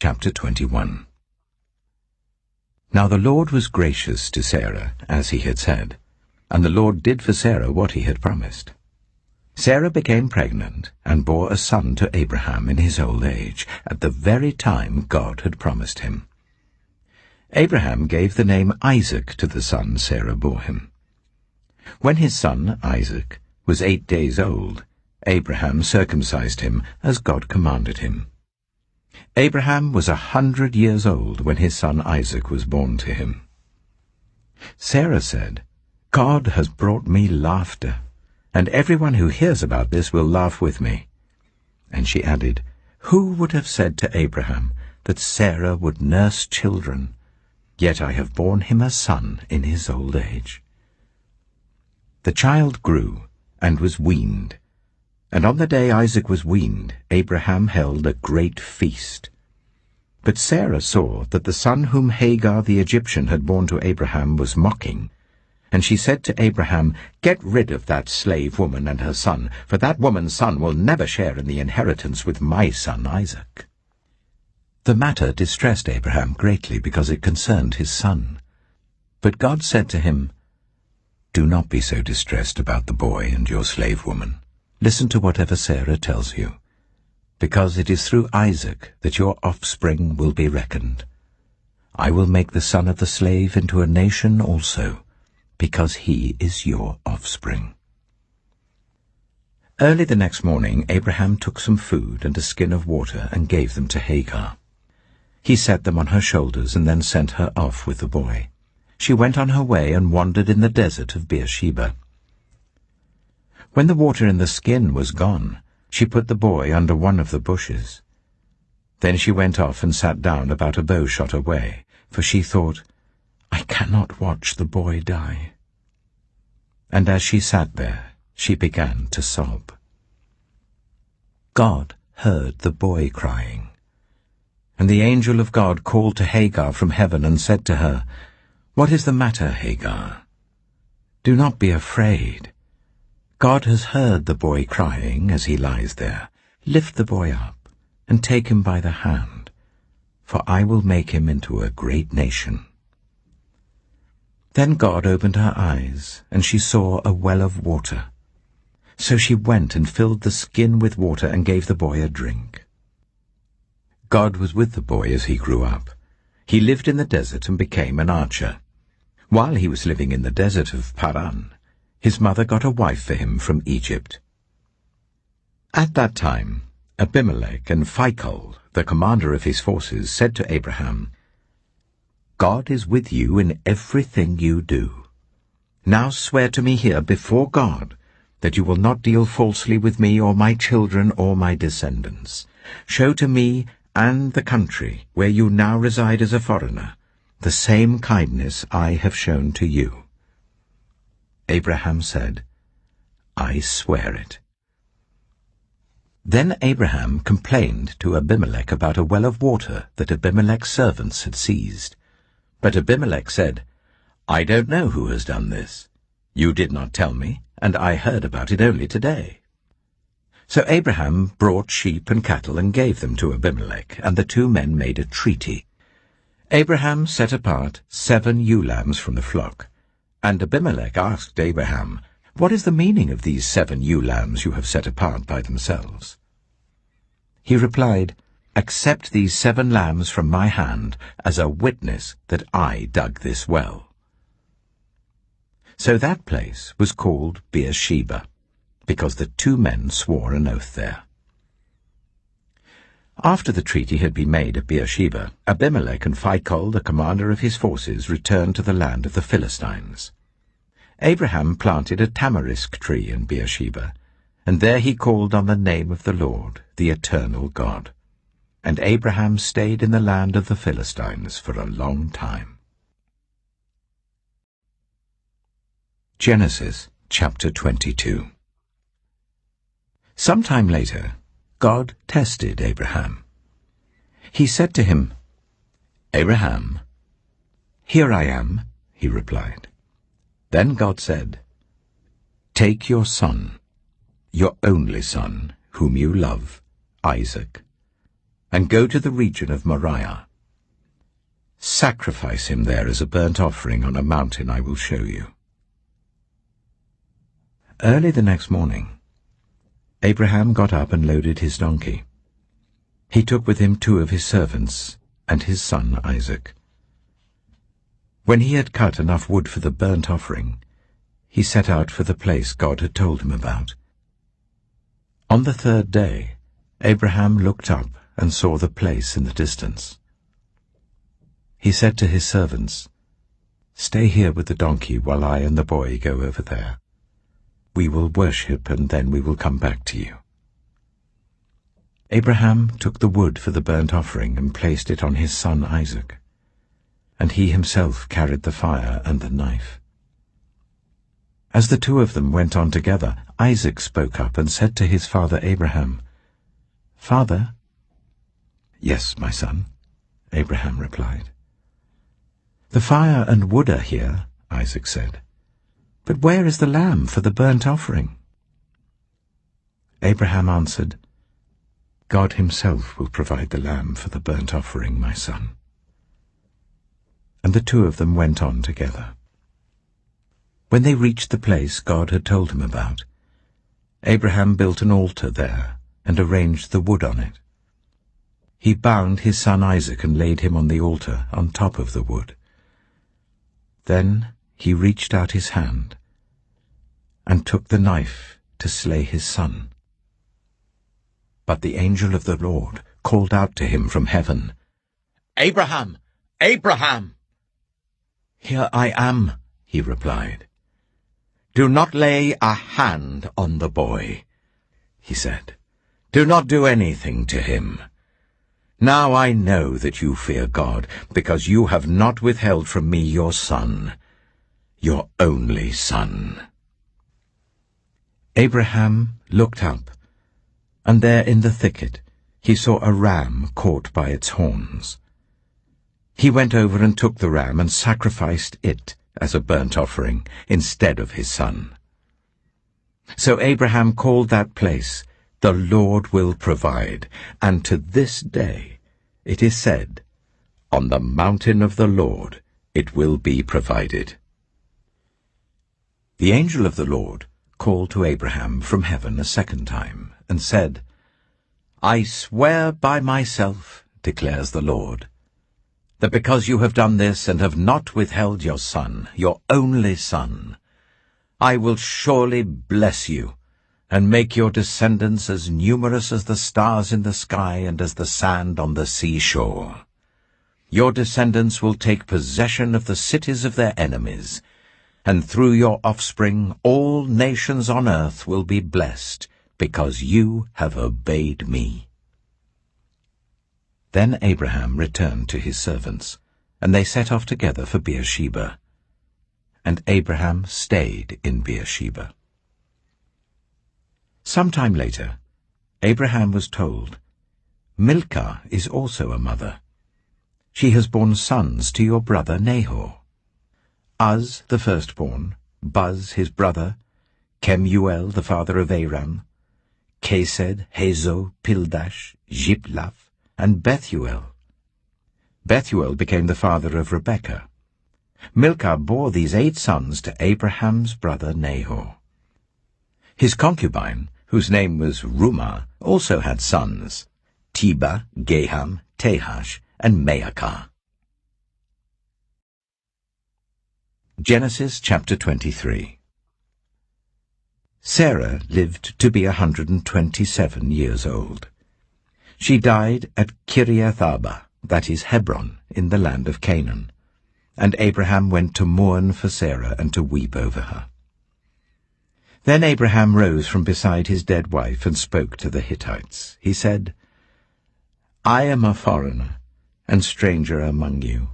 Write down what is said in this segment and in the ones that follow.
chapter 21. Now the Lord was gracious to Sarah, as he had said, and the Lord did for Sarah what he had promised. Sarah became pregnant and bore a son to Abraham in his old age, at the very time God had promised him. Abraham gave the name Isaac to the son Sarah bore him. When his son, Isaac, was 8 days old, Abraham circumcised him as God commanded him. Abraham was 100 years old when his son Isaac was born to him. Sarah said, "God has brought me laughter, and everyone who hears about this will laugh with me." And she added, "Who would have said to Abraham that Sarah would nurse children? Yet I have borne him a son in his old age." The child grew and was weaned, and on the day Isaac was weaned, Abraham held a great feast. But Sarah saw that the son whom Hagar the Egyptian had borne to Abraham was mocking, and she said to Abraham, "Get rid of that slave woman and her son, for that woman's son will never share in the inheritance with my son Isaac." The matter distressed Abraham greatly because it concerned his son. But God said to him, "Do not be so distressed about the boy and your slave woman. Listen to whatever Sarah tells you, because it is through Isaac that your offspring will be reckoned. I will make the son of the slave into a nation also, because he is your offspring." Early the next morning Abraham took some food and a skin of water and gave them to Hagar. He set them on her shoulders and then sent her off with the boy. She went on her way and wandered in the desert of Beersheba. When the water in the skin was gone, she put the boy under one of the bushes. Then she went off and sat down about a bow shot away, for she thought, "I cannot watch the boy die." And as she sat there, she began to sob. God heard the boy crying. And the angel of God called to Hagar from heaven and said to her, "What is the matter, Hagar? Do not be afraid. God has heard the boy crying as he lies there. Lift the boy up and take him by the hand, for I will make him into a great nation." Then God opened her eyes, and she saw a well of water. So she went and filled the skin with water and gave the boy a drink. God was with the boy as he grew up. He lived in the desert and became an archer. While he was living in the desert of Paran, his mother got a wife for him from Egypt. At that time, Abimelech and Phicol, the commander of his forces, said to Abraham, "God is with you in everything you do. Now swear to me here before God that you will not deal falsely with me or my children or my descendants. Show to me and the country where you now reside as a foreigner the same kindness I have shown to you." Abraham said, "I swear it." Then Abraham complained to Abimelech about a well of water that Abimelech's servants had seized. But Abimelech said, "I don't know who has done this. You did not tell me, and I heard about it only today." So Abraham brought sheep and cattle and gave them to Abimelech, and the two men made a treaty. Abraham set apart 7 ewe lambs from the flock, and Abimelech asked Abraham, "What is the meaning of these 7 ewe lambs you have set apart by themselves?" He replied, "Accept these 7 lambs from my hand as a witness that I dug this well." So that place was called Beersheba, because the 2 men swore an oath there. After the treaty had been made at Beersheba, Abimelech and Phicol, the commander of his forces, returned to the land of the Philistines. Abraham planted a tamarisk tree in Beersheba, and there he called on the name of the Lord, the eternal God. And Abraham stayed in the land of the Philistines for a long time. Genesis chapter 22. Some time later, God tested Abraham. He said to him, "Abraham." "Here I am," he replied. Then God said, "Take your son, your only son, whom you love, Isaac, and go to the region of Moriah. Sacrifice him there as a burnt offering on a mountain I will show you." Early the next morning, Abraham got up and loaded his donkey. He took with him 2 of his servants and his son Isaac. When he had cut enough wood for the burnt offering, he set out for the place God had told him about. On the 3rd day, Abraham looked up and saw the place in the distance. He said to his servants, "Stay here with the donkey while I and the boy go over there. We will worship and then we will come back to you." Abraham took the wood for the burnt offering and placed it on his son Isaac, and he himself carried the fire and the knife. As the 2 of them went on together, Isaac spoke up and said to his father Abraham, "Father?" "Yes, my son," Abraham replied. "The fire and wood are here," Isaac said, "but where is the lamb for the burnt offering?" Abraham answered, "God himself will provide the lamb for the burnt offering, my son." And the 2 of them went on together. When they reached the place God had told him about, Abraham built an altar there and arranged the wood on it. He bound his son Isaac and laid him on the altar on top of the wood. Then he reached out his hand and took the knife to slay his son. But the angel of the Lord called out to him from heaven, "Abraham! Abraham!" "Here I am," he replied. "Do not lay a hand on the boy," he said. "Do not do anything to him. Now I know that you fear God, because you have not withheld from me your son, your only son." Abraham looked up, and there in the thicket he saw a ram caught by its horns. He went over and took the ram and sacrificed it as a burnt offering instead of his son. So Abraham called that place, "The Lord will provide," and to this day it is said, "On the mountain of the Lord it will be provided." The angel of the Lord called to Abraham from heaven a second time and said, "I swear by myself, declares the Lord, that because you have done this and have not withheld your son, your only son, I will surely bless you and make your descendants as numerous as the stars in the sky and as the sand on the seashore. Your descendants will take possession of the cities of their enemies, and through your offspring all nations on earth will be blessed, because you have obeyed me." Then Abraham returned to his servants, and they set off together for Beersheba. And Abraham stayed in Beersheba. Some time later, Abraham was told, "Milcah is also a mother. She has borne sons to your brother Nahor. Uz the firstborn, Buz his brother, Kemuel the father of Aram, Kesed, Hazo, Pildash, Jiplaph, and Bethuel. Bethuel became the father of Rebekah. Milcah bore these 8 sons to Abraham's brother Nahor. His concubine, whose name was Rumah, also had sons, Teba, Gaham, Tehash, and Maacah. Genesis chapter 23. Sarah lived to be 127 years old. She died at Kiriath-arba, that is Hebron, in the land of Canaan, and Abraham went to mourn for Sarah and to weep over her. Then Abraham rose from beside his dead wife and spoke to the Hittites. He said, "I am a foreigner and stranger among you.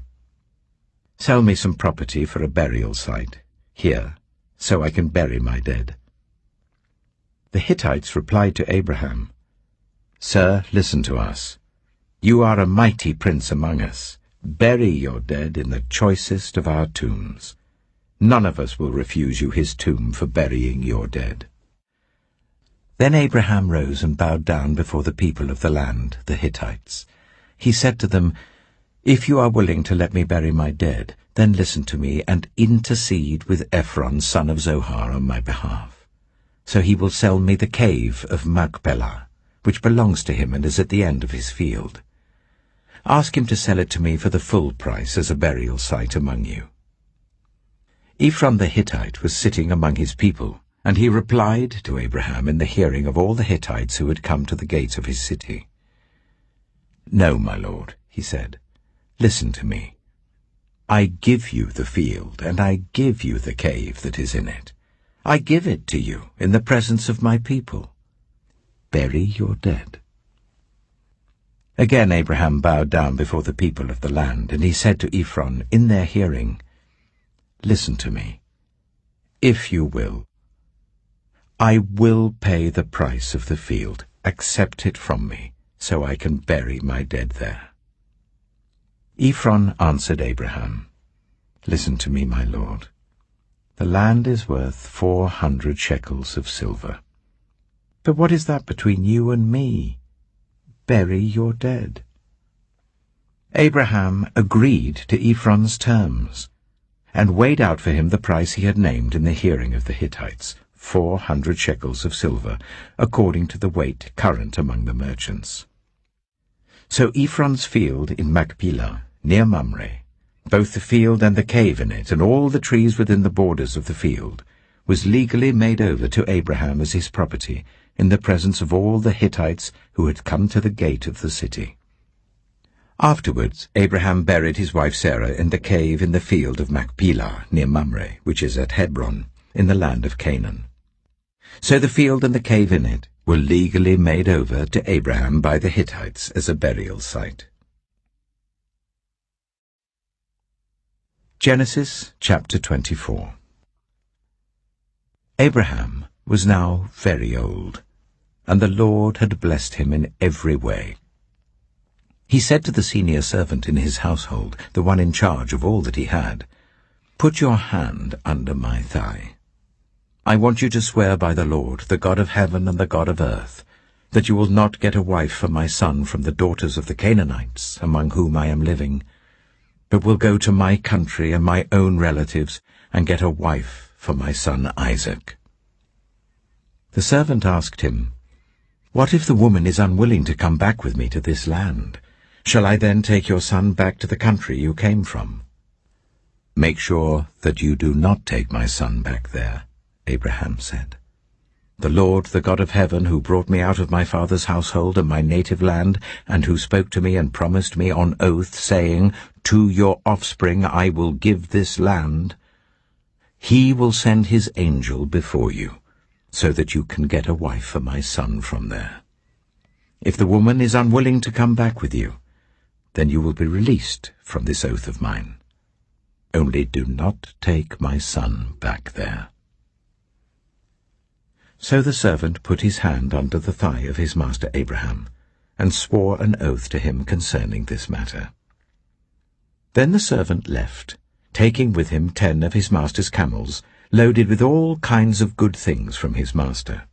Sell me some property for a burial site here, so I can bury my dead." The Hittites replied to Abraham, "Sir, listen to us. You are a mighty prince among us. Bury your dead in the choicest of our tombs. None of us will refuse you his tomb for burying your dead." Then Abraham rose and bowed down before the people of the land, the Hittites. He said to them, "If you are willing to let me bury my dead, then listen to me and intercede with Ephron, son of Zohar, on my behalf. So he will sell me the cave of Machpelah, which belongs to him and is at the end of his field. Ask him to sell it to me for the full price as a burial site among you." Ephron the Hittite was sitting among his people, and he replied to Abraham in the hearing of all the Hittites who had come to the gate of his city. "No, my lord," he said, "listen to me. I give you the field, and I give you the cave that is in it. I give it to you in the presence of my people. Bury your dead." Again Abraham bowed down before the people of the land, and he said to Ephron in their hearing, "Listen to me. If you will, I will pay the price of the field. Accept it from me, so I can bury my dead there." Ephron answered Abraham, "Listen to me, my lord. The land is worth 400 shekels of silver. But what is that between you and me? Bury your dead." Abraham agreed to Ephron's terms, and weighed out for him the price he had named in the hearing of the Hittites, 400 shekels of silver, according to the weight current among the merchants. So Ephron's field in Machpelah, near Mamre, both the field and the cave in it, and all the trees within the borders of the field, was legally made over to Abraham as his property, in the presence of all the Hittites who had come to the gate of the city. Afterwards Abraham buried his wife Sarah in the cave in the field of Machpelah, near Mamre, which is at Hebron, in the land of Canaan. So the field and the cave in it were legally made over to Abraham by the Hittites as a burial site. Genesis chapter 24. Abraham was now very old, and the Lord had blessed him in every way. He said to the senior servant in his household, the one in charge of all that he had, "Put your hand under my thigh. I want you to swear by the Lord, the God of heaven and the God of earth, that you will not get a wife for my son from the daughters of the Canaanites, among whom I am living, but will go to my country and my own relatives and get a wife for my son Isaac." The servant asked him, "What if the woman is unwilling to come back with me to this land? Shall I then take your son back to the country you came from?" "Make sure that you do not take my son back there," Abraham said. "The Lord, the God of heaven, who brought me out of my father's household and my native land, and who spoke to me and promised me on oath, saying, 'To your offspring I will give this land,' he will send his angel before you, so that you can get a wife for my son from there. If the woman is unwilling to come back with you, then you will be released from this oath of mine. Only do not take my son back there." So the servant put his hand under the thigh of his master Abraham, and swore an oath to him concerning this matter. Then the servant left, taking with him 10 of his master's camels, loaded with all kinds of good things from his master.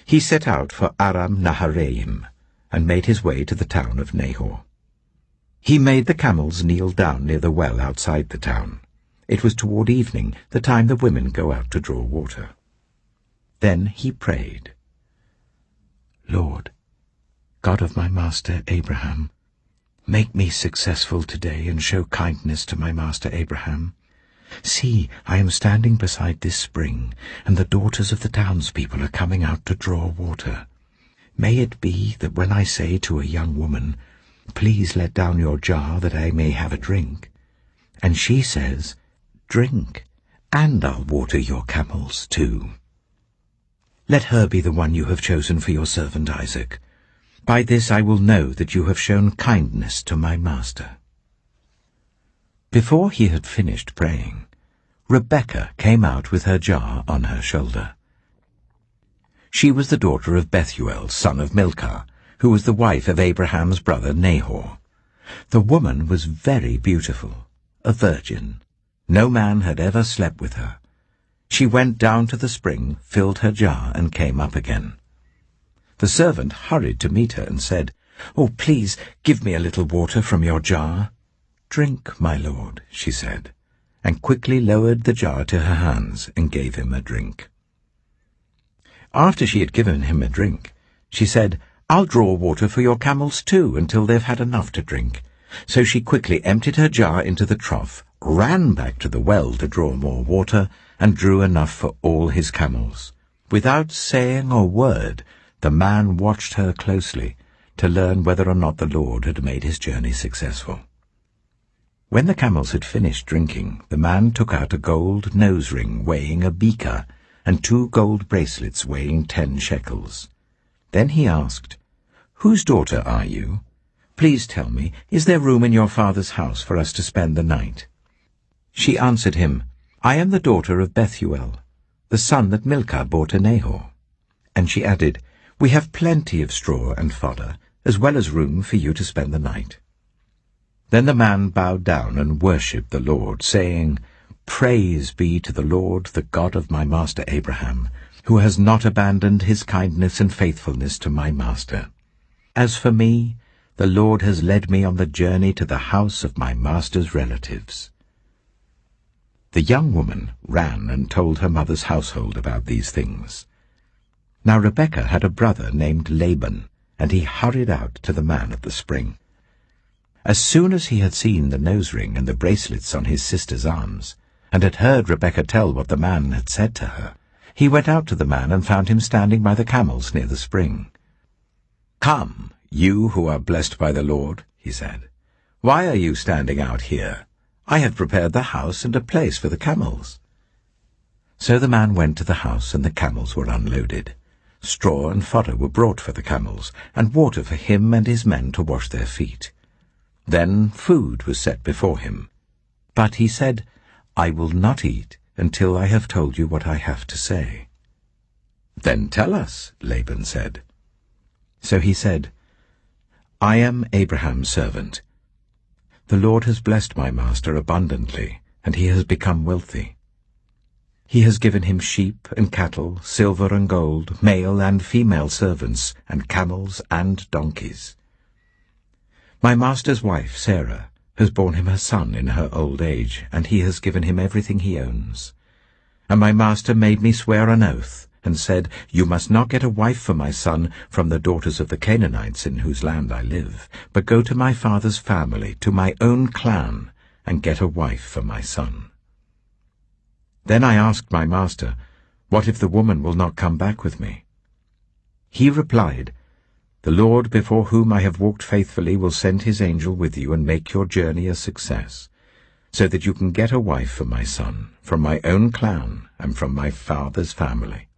He set out for Aram Naharaim, and made his way to the town of Nahor. He made the camels kneel down near the well outside the town. It was toward evening, the time the women go out to draw water. Then he prayed, "Lord, God of my master Abraham, make me successful today and show kindness to my master Abraham. See, I am standing beside this spring, and the daughters of the townspeople are coming out to draw water. May it be that when I say to a young woman, 'Please let down your jar that I may have a drink,' and she says, 'Drink, and I'll water your camels too.' Let her be the one you have chosen for your servant Isaac. By this I will know that you have shown kindness to my master." Before he had finished praying, Rebekah came out with her jar on her shoulder. She was the daughter of Bethuel, son of Milcah, who was the wife of Abraham's brother Nahor. The woman was very beautiful, a virgin. No man had ever slept with her. She went down to the spring, filled her jar, and came up again. The servant hurried to meet her and said, "Oh, please, give me a little water from your jar." "Drink, my lord," she said, and quickly lowered the jar to her hands and gave him a drink. After she had given him a drink, she said, "I'll draw water for your camels too, until they've had enough to drink." So she quickly emptied her jar into the trough, ran back to the well to draw more water, and drew enough for all his camels. Without saying a word, the man watched her closely to learn whether or not the Lord had made his journey successful. When the camels had finished drinking, the man took out a gold nose ring weighing a beaker and 2 gold bracelets weighing 10 shekels. Then he asked, "Whose daughter are you? Please tell me, is there room in your father's house for us to spend the night?" She answered him, "I am the daughter of Bethuel, the son that Milcah bore to Nahor." And she added, "We have plenty of straw and fodder, as well as room for you to spend the night." Then the man bowed down and worshipped the Lord, saying, "Praise be to the Lord, the God of my master Abraham, who has not abandoned his kindness and faithfulness to my master. As for me, the Lord has led me on the journey to the house of my master's relatives." The young woman ran and told her mother's household about these things. Now Rebekah had a brother named Laban, and he hurried out to the man at the spring. As soon as he had seen the nose ring and the bracelets on his sister's arms, and had heard Rebekah tell what the man had said to her, he went out to the man and found him standing by the camels near the spring. "Come, you who are blessed by the Lord," he said. "Why are you standing out here? I have prepared the house and a place for the camels." So the man went to the house, and the camels were unloaded. Straw and fodder were brought for the camels, and water for him and his men to wash their feet. Then food was set before him. But he said, "I will not eat until I have told you what I have to say." "Then tell us," Laban said. So he said, "I am Abraham's servant. The Lord has blessed my master abundantly, and he has become wealthy. He has given him sheep and cattle, silver and gold, male and female servants, and camels and donkeys. My master's wife, Sarah, has borne him a son in her old age, and he has given him everything he owns. And my master made me swear an oath, and said, 'You must not get a wife for my son from the daughters of the Canaanites in whose land I live, but go to my father's family, to my own clan, and get a wife for my son.' Then I asked my master, 'What if the woman will not come back with me?' He replied, 'The Lord before whom I have walked faithfully will send his angel with you and make your journey a success, so that you can get a wife for my son, from my own clan and from my father's family.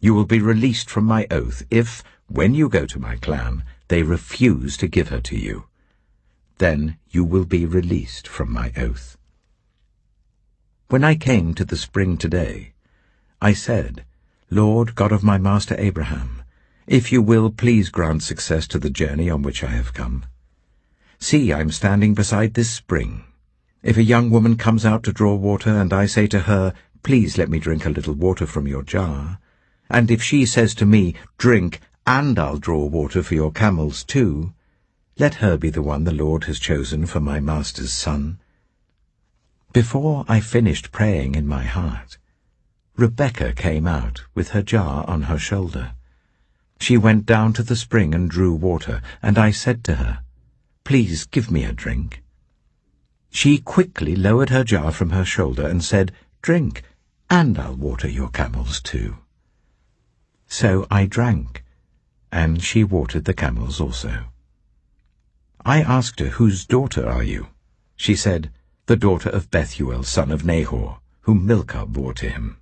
You will be released from my oath if, when you go to my clan, they refuse to give her to you. Then you will be released from my oath.' When I came to the spring today, I said, 'Lord God of my master Abraham, if you will, please grant success to the journey on which I have come. See, I am standing beside this spring. If a young woman comes out to draw water, and I say to her, "Please let me drink a little water from your jar," and if she says to me, "Drink, and I'll draw water for your camels too," let her be the one the Lord has chosen for my master's son." Before I finished praying in my heart, Rebekah came out with her jar on her shoulder. She went down to the spring and drew water, and I said to her, "Please give me a drink." She quickly lowered her jar from her shoulder and said, "Drink, and I'll water your camels too." So I drank, and she watered the camels also. I asked her, "Whose daughter are you?" She said, "The daughter of Bethuel, son of Nahor, whom Milcah bore to him."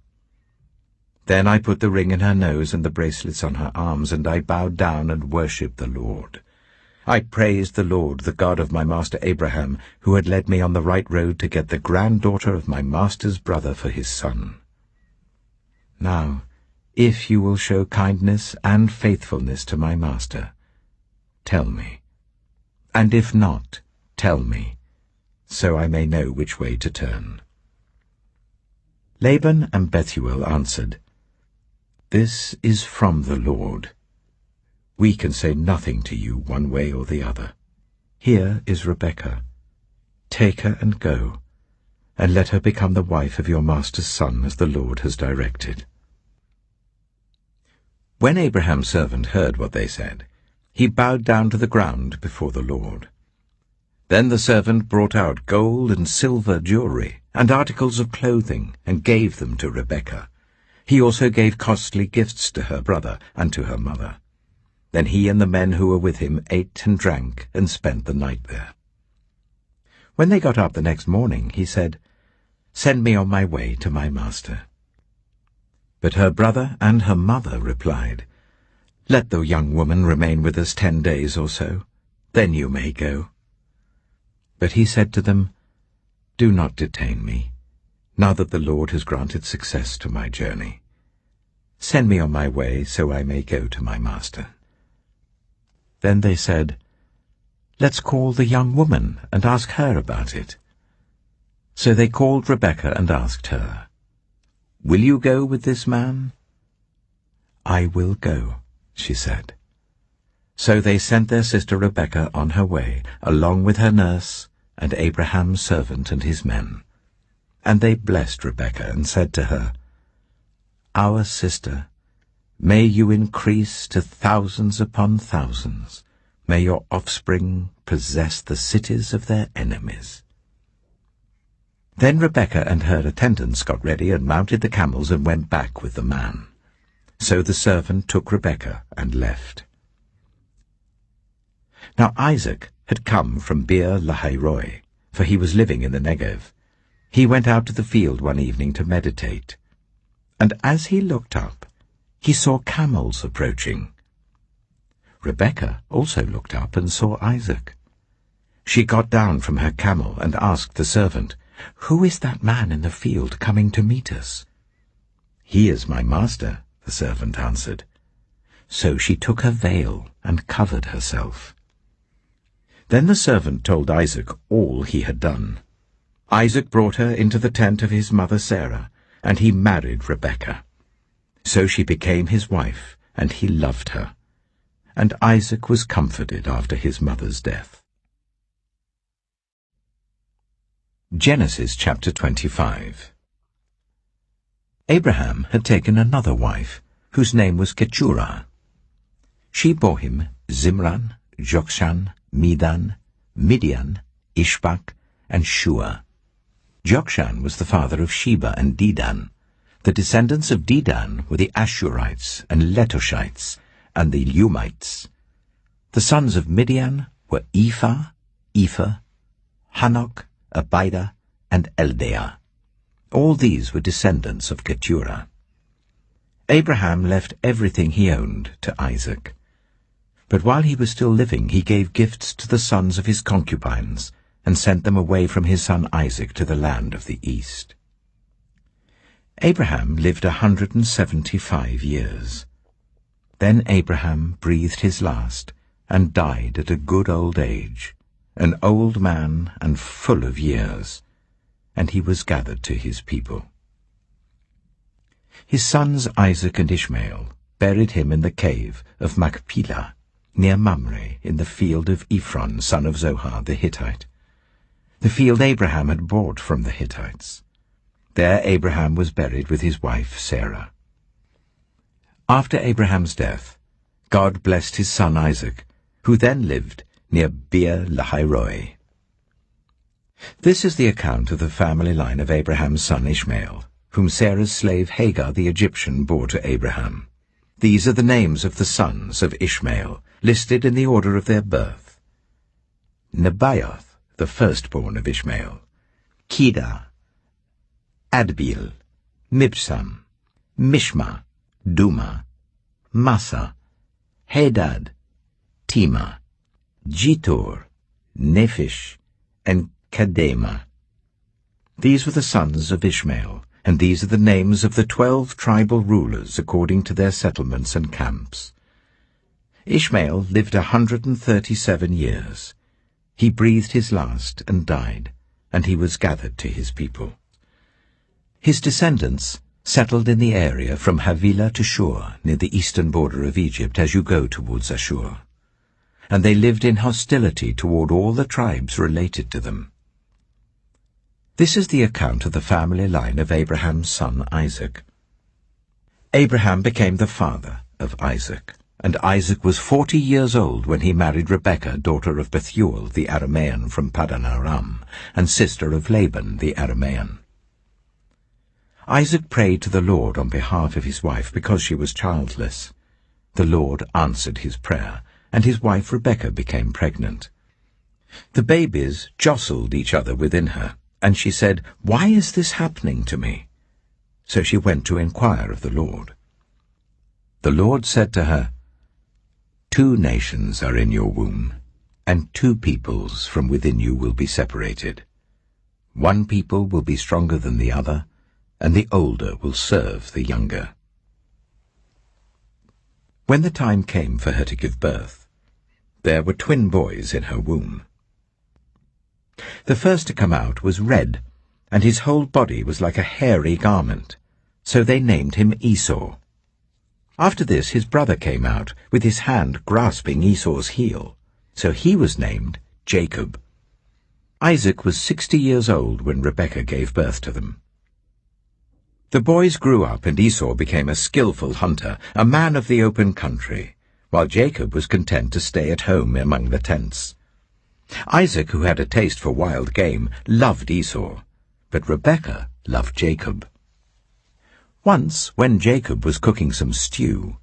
Then I put the ring in her nose and the bracelets on her arms, and I bowed down and worshipped the Lord. I praised the Lord, the God of my master Abraham, who had led me on the right road to get the granddaughter of my master's brother for his son. Now, if you will show kindness and faithfulness to my master, tell me. And if not, tell me, so I may know which way to turn." Laban and Bethuel answered, "This is from the Lord. We can say nothing to you one way or the other. Here is Rebekah. Take her and go, and let her become the wife of your master's son, as the Lord has directed." When Abraham's servant heard what they said, he bowed down to the ground before the Lord. Then the servant brought out gold and silver jewelry and articles of clothing and gave them to Rebekah. He also gave costly gifts to her brother and to her mother. Then he and the men who were with him ate and drank and spent the night there. When they got up the next morning, he said, "Send me on my way to my master." But her brother and her mother replied, "Let the young woman remain with us 10 days or so, then you may go." But he said to them, "Do not detain me, now that the Lord has granted success to my journey. Send me on my way so I may go to my master." Then they said, "Let's call the young woman and ask her about it." So they called Rebekah and asked her, "Will you go with this man?" "I will go," she said. So they sent their sister Rebekah on her way, along with her nurse and Abraham's servant and his men. And they blessed Rebekah and said to her, "Our sister, may you increase to thousands upon thousands. May your offspring possess the cities of their enemies." Then Rebekah and her attendants got ready and mounted the camels and went back with the man. So the servant took Rebekah and left. Now Isaac had come from Beer Lahairoi, for he was living in the Negev. He went out to the field one evening to meditate, and as he looked up, he saw camels approaching. Rebekah also looked up and saw Isaac. She got down from her camel and asked the servant, "Who is that man in the field coming to meet us?" "He is my master," the servant answered. So she took her veil and covered herself. Then the servant told Isaac all he had done. Isaac brought her into the tent of his mother Sarah, and he married Rebekah. So she became his wife, and he loved her. And Isaac was comforted after his mother's death. Genesis chapter 25. Abraham had taken another wife, whose name was Keturah. She bore him Zimran, Jokshan, Medan, Midian, Ishbak, and Shua. Jokshan was the father of Sheba and Dedan. The descendants of Dedan were the Ashurites and Letoshites and the Lumites. The sons of Midian were Ephah, Hanok, Abida, and Eldaah. All these were descendants of Keturah. Abraham left everything he owned to Isaac. But while he was still living, he gave gifts to the sons of his concubines and sent them away from his son Isaac to the land of the east. Abraham lived 175 years. Then Abraham breathed his last and died at a good old age, an old man and full of years, and he was gathered to his people. His sons Isaac and Ishmael buried him in the cave of Machpelah, near Mamre, in the field of Ephron, son of Zohar the Hittite, the field Abraham had bought from the Hittites. There Abraham was buried with his wife Sarah. After Abraham's death, God blessed his son Isaac, who then lived near Beer Lahairoi. This is the account of the family line of Abraham's son Ishmael, whom Sarah's slave Hagar the Egyptian bore to Abraham. These are the names of the sons of Ishmael, listed in the order of their birth: Nebaioth, the firstborn of Ishmael; Kedah, Adbeel, Mibsam, Mishma, Duma, Massa, Hadad, Tema, Jitor, Nephish, and Kedema. These were the sons of Ishmael, and these are the names of the 12 tribal rulers according to their settlements and camps. Ishmael lived 137 years. He breathed his last and died, and he was gathered to his people. His descendants settled in the area from Havilah to Shur, near the eastern border of Egypt as you go towards Ashur. And they lived in hostility toward all the tribes related to them. This is the account of the family line of Abraham's son Isaac. Abraham became the father of Isaac, and Isaac was 40 years old when he married Rebekah, daughter of Bethuel the Aramean from Paddan Aram, and sister of Laban the Aramean. Isaac prayed to the Lord on behalf of his wife because she was childless. The Lord answered his prayer, and his wife Rebekah became pregnant. The babies jostled each other within her, and she said, "Why is this happening to me?" So she went to inquire of the Lord. The Lord said to her, "2 nations are in your womb, and 2 peoples from within you will be separated. 1 people will be stronger than the other, and the older will serve the younger." When the time came for her to give birth, there were twin boys in her womb. The first to come out was red, and his whole body was like a hairy garment, so they named him Esau. After this his brother came out, with his hand grasping Esau's heel, so he was named Jacob. Isaac was 60 years old when Rebekah gave birth to them. The boys grew up, and Esau became a skillful hunter, a man of the open country, while Jacob was content to stay at home among the tents. Isaac, who had a taste for wild game, loved Esau, but Rebekah loved Jacob. Once, when Jacob was cooking some stew,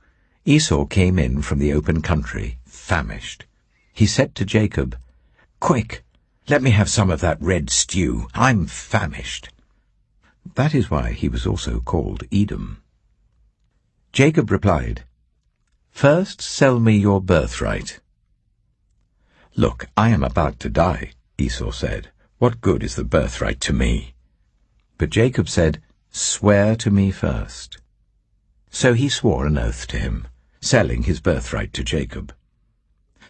Esau came in from the open country, famished. He said to Jacob, "Quick, let me have some of that red stew. I'm famished." That is why he was also called Edom. Jacob replied, "First sell me your birthright." "Look, I am about to die," Esau said. "What good is the birthright to me?" But Jacob said, "Swear to me first." So he swore an oath to him, selling his birthright to Jacob.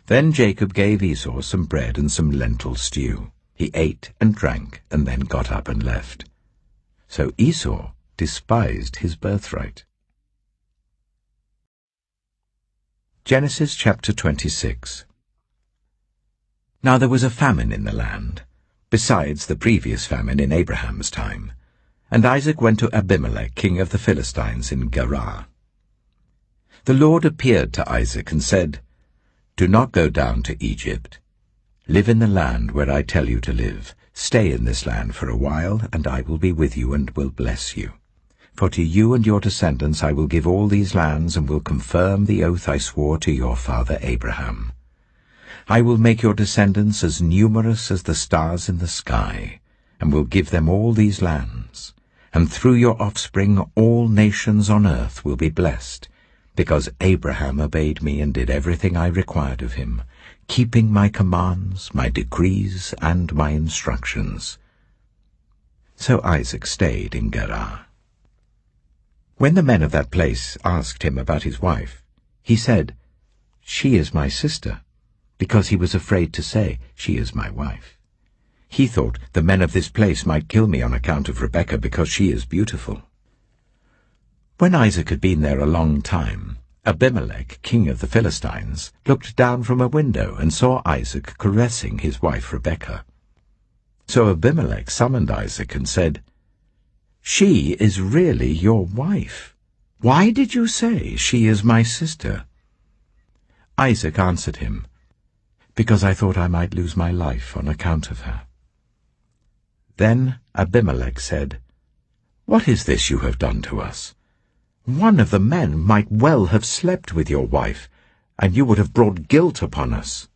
Then Jacob gave Esau some bread and some lentil stew. He ate and drank, and then got up and left. So Esau despised his birthright. Genesis chapter 26. Now there was a famine in the land, besides the previous famine in Abraham's time, and Isaac went to Abimelech, king of the Philistines, in Gerar. The Lord appeared to Isaac and said, "Do not go down to Egypt. Live in the land where I tell you to live. Stay in this land for a while, and I will be with you and will bless you. For to you and your descendants I will give all these lands, and will confirm the oath I swore to your father Abraham. I will make your descendants as numerous as the stars in the sky, and will give them all these lands. And through your offspring all nations on earth will be blessed, because Abraham obeyed me and did everything I required of him, keeping my commands, my decrees, and my instructions." So Isaac stayed in Gerar. When the men of that place asked him about his wife, he said, "She is my sister," because he was afraid to say, "She is my wife." He thought, "The men of this place might kill me on account of Rebekah, because she is beautiful." When Isaac had been there a long time, Abimelech, king of the Philistines, looked down from a window and saw Isaac caressing his wife Rebekah. So Abimelech summoned Isaac and said, "She is really your wife. Why did you say, 'She is my sister'?" Isaac answered him, "Because I thought I might lose my life on account of her." Then Abimelech said, "What is this you have done to us? One of the men might well have slept with your wife, and you would have brought guilt upon us."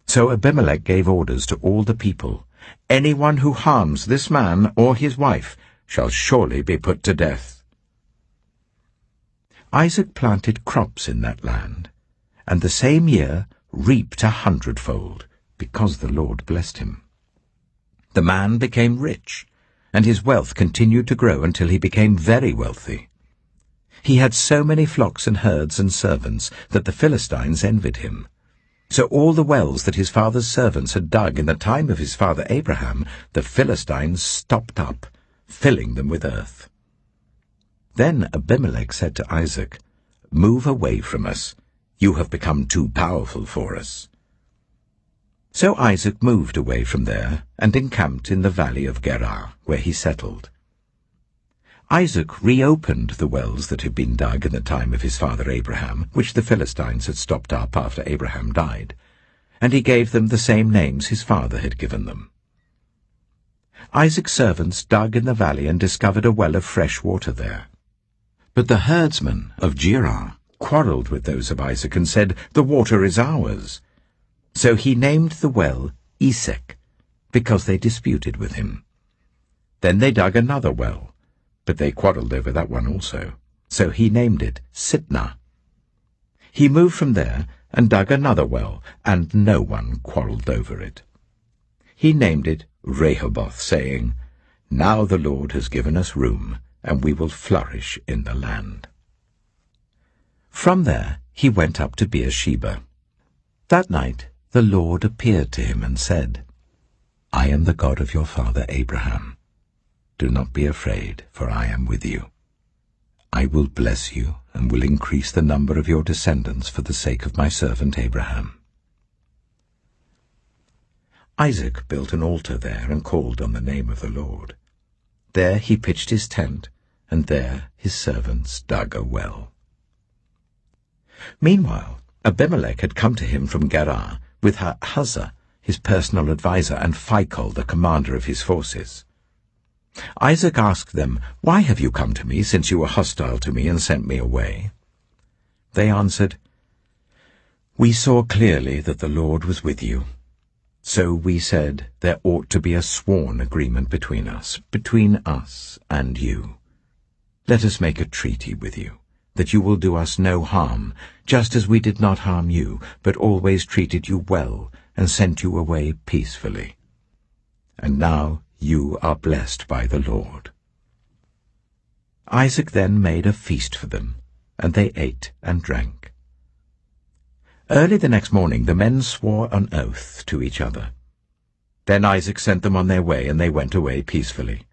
So Abimelech gave orders to all the people, "Anyone who harms this man or his wife shall surely be put to death." Isaac planted crops in that land, and the same year reaped 100-fold, because the Lord blessed him. The man became rich, and his wealth continued to grow until he became very wealthy. He had so many flocks and herds and servants that the Philistines envied him. So all the wells that his father's servants had dug in the time of his father Abraham, the Philistines stopped up, filling them with earth. Then Abimelech said to Isaac, "Move away from us. You have become too powerful for us." So Isaac moved away from there and encamped in the valley of Gerar, where he settled. Isaac reopened the wells that had been dug in the time of his father Abraham, which the Philistines had stopped up after Abraham died, and he gave them the same names his father had given them. Isaac's servants dug in the valley and discovered a well of fresh water there. But the herdsmen of Gerar quarrelled with those of Isaac and said, "The water is ours." So he named the well Esek, because they disputed with him. Then they dug another well, but they quarrelled over that one also. So he named it Sitnah. He moved from there and dug another well, and no one quarrelled over it. He named it Rehoboth, saying, "Now the Lord has given us room, and we will flourish in the land." From there he went up to Beersheba. That night the Lord appeared to him and said, "I am the God of your father Abraham. Do not be afraid, for I am with you. I will bless you and will increase the number of your descendants for the sake of my servant Abraham." Isaac built an altar there and called on the name of the Lord. There he pitched his tent, and there his servants dug a well. Meanwhile, Abimelech had come to him from Gerar with Huzzah, his personal adviser, and Phicol, the commander of his forces. Isaac asked them, "Why have you come to me, since you were hostile to me and sent me away?" They answered, "We saw clearly that the Lord was with you. So we said there ought to be a sworn agreement between us and you. Let us make a treaty with you, that you will do us no harm, just as we did not harm you, but always treated you well and sent you away peacefully. And now you are blessed by the Lord." Isaac then made a feast for them, and they ate and drank. Early the next morning the men swore an oath to each other. Then Isaac sent them on their way, and they went away peacefully.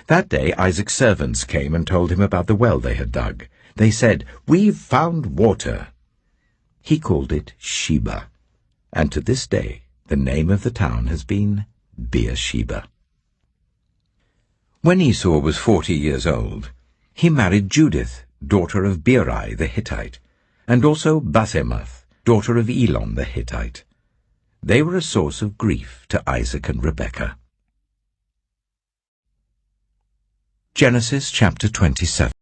That day Isaac's servants came and told him about the well they had dug. They said, "We've found water." He called it Sheba, and to this day the name of the town has been Beersheba. When Esau was 40 years old, he married Judith, daughter of Beeri the Hittite, and also Basemath, daughter of Elon the Hittite. They were a source of grief to Isaac and Rebekah. Genesis chapter 27.